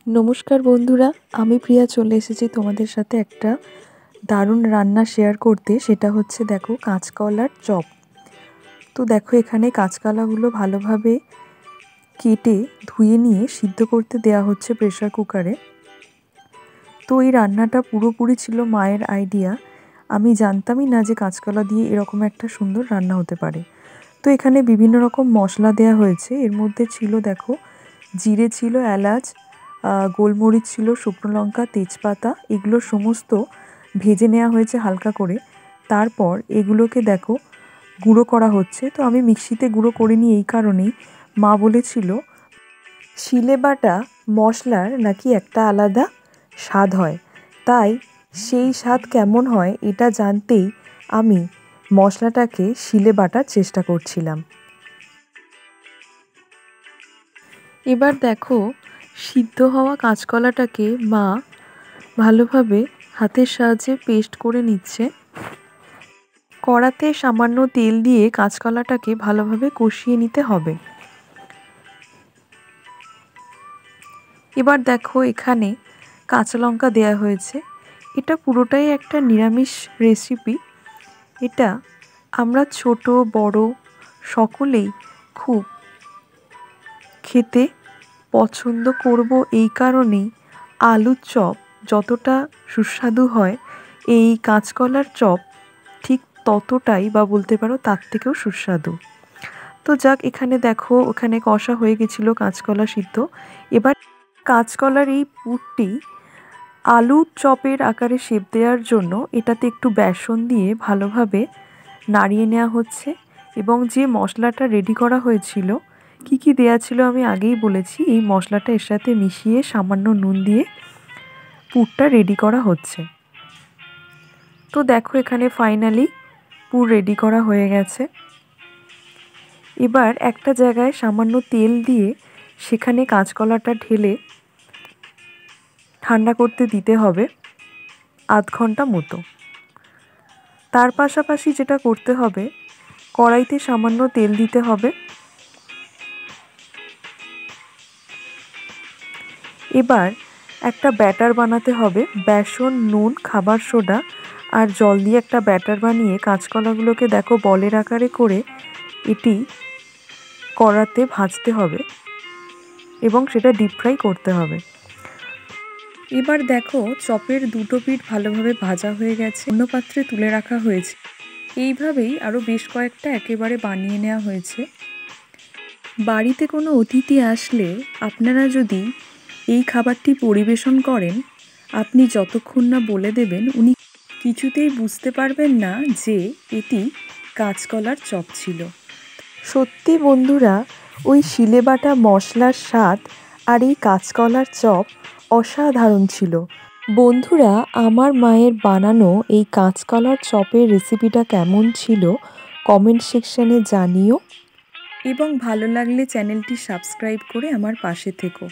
নমস্কার বন্ধুরা, আমি প্রিয়া চলে এসেছি তোমাদের সাথে একটা দারুণ রান্না শেয়ার করতে। সেটা হচ্ছে দেখো কাঁচকলার চপ। তো দেখো এখানে কাঁচকলাগুলো ভালোভাবে কেটে ধুয়ে নিয়ে সিদ্ধ করতে দেওয়া হচ্ছে প্রেসার কুকারে। তো এই রান্নাটা পুরোপুরি ছিল মায়ের আইডিয়া। আমি জানতামই না যে কাঁচকলা দিয়ে এরকম একটা সুন্দর রান্না হতে পারে। তো এখানে বিভিন্ন রকম মশলা দেওয়া হয়েছে। এর মধ্যে ছিল দেখো জিরে ছিল, এলাচ, গোলমরিচ ছিল, শুকনো লঙ্কা, তেজপাতা, এগুলো সমস্ত ভেজে নেওয়া হয়েছে হালকা করে। তারপর এগুলোকে দেখো গুঁড়ো করা হচ্ছে। তো আমি মিক্সিতে গুঁড়ো করিনি এই কারণেই, মা বলেছিল শিলে বাটা মশলার নাকি একটা আলাদা স্বাদ হয়, তাই সেই স্বাদ কেমন হয় এটা জানতেই আমি মশলাটাকে শিলে বাটার চেষ্টা করছিলাম। এবার দেখো সিদ্ধ হওয়া কাঁচকলাটাকে মা ভালোভাবে হাতের সাহায্যে পেস্ট করে নিচ্ছে। কড়াতে সামান্য তেল দিয়ে কাঁচকলাটাকে ভালোভাবে কষিয়ে নিতে হবে। এবার দেখো এখানে কাঁচা লঙ্কা দেওয়া হয়েছে। এটা পুরোটাই একটা নিরামিষ রেসিপি। এটা আমরা ছোট বড় সকলেই খুব খেতে পছন্দ করব। এই কারণেই আলুর চপ যতটা সুস্বাদু হয়, এই কাঁচকলার চপ ঠিক ততটাই বা বলতে পারো তার থেকেও সুস্বাদু। তো যাক, এখানে দেখো ওখানে কষা হয়ে গেছিলো কাঁচকলা সিদ্ধ। এবার কাঁচকলার এই পুরটি আলুর চপের আকারে শেপ দেওয়ার জন্য এটাতে একটু বেসন দিয়ে ভালোভাবে নাড়িয়ে নেওয়া হচ্ছে। এবং যে মশলাটা রেডি করা হয়েছিল, কি কি দেয়া ছিল আমি আগেই বলেছি, এই মশলাটা এর সাথে মিশিয়ে সামান্য নুন দিয়ে পুরটা রেডি করা হচ্ছে। তো দেখো এখানে ফাইনালি পুর রেডি করা হয়ে গেছে। এবার একটা জায়গায় সামান্য তেল দিয়ে সেখানে কাঁচকলাটা ঢেলে ঠান্ডা করতে দিতে হবে আধ ঘন্টা মতো। তার পাশাপাশি যেটা করতে হবে, কড়াইতে সামান্য তেল দিতে হবে। এবার একটা ব্যাটার বানাতে হবে। বেসন, নুন, খাবার সোডা আর জল দিয়ে একটা ব্যাটার বানিয়ে কাঁচকলাগুলোকে দেখো বলের আকারে করে এটি কড়াতে ভাজতে হবে এবং সেটা ডিপ ফ্রাই করতে হবে। এবার দেখো চপের দুটো পিঠ ভালোভাবে ভাজা হয়ে গেছে, অন্য পাত্রে তুলে রাখা হয়েছে। এইভাবেই আরও বেশ কয়েকটা একেবারে বানিয়ে নেওয়া হয়েছে। বাড়িতে কোনো অতিথি আসলে আপনারা যদি এই খাবারটি পরিবেশন করেন, আপনি যতক্ষণ না বলে দেবেন উনি কিছুতেই বুঝতে পারবেন না যে এটি কাঁচকলার চপ ছিল। সত্যি বন্ধুরা, ওই শিলে বাটা মশলার স্বাদ আর এই কাঁচকলার চপ অসাধারণ ছিল। বন্ধুরা, আমার মায়ের বানানো এই কাঁচকলার চপের রেসিপিটা কেমন ছিল কমেন্ট সেকশানে জানিও, এবং ভালো লাগলে চ্যানেলটি সাবস্ক্রাইব করে আমার পাশে থেকো।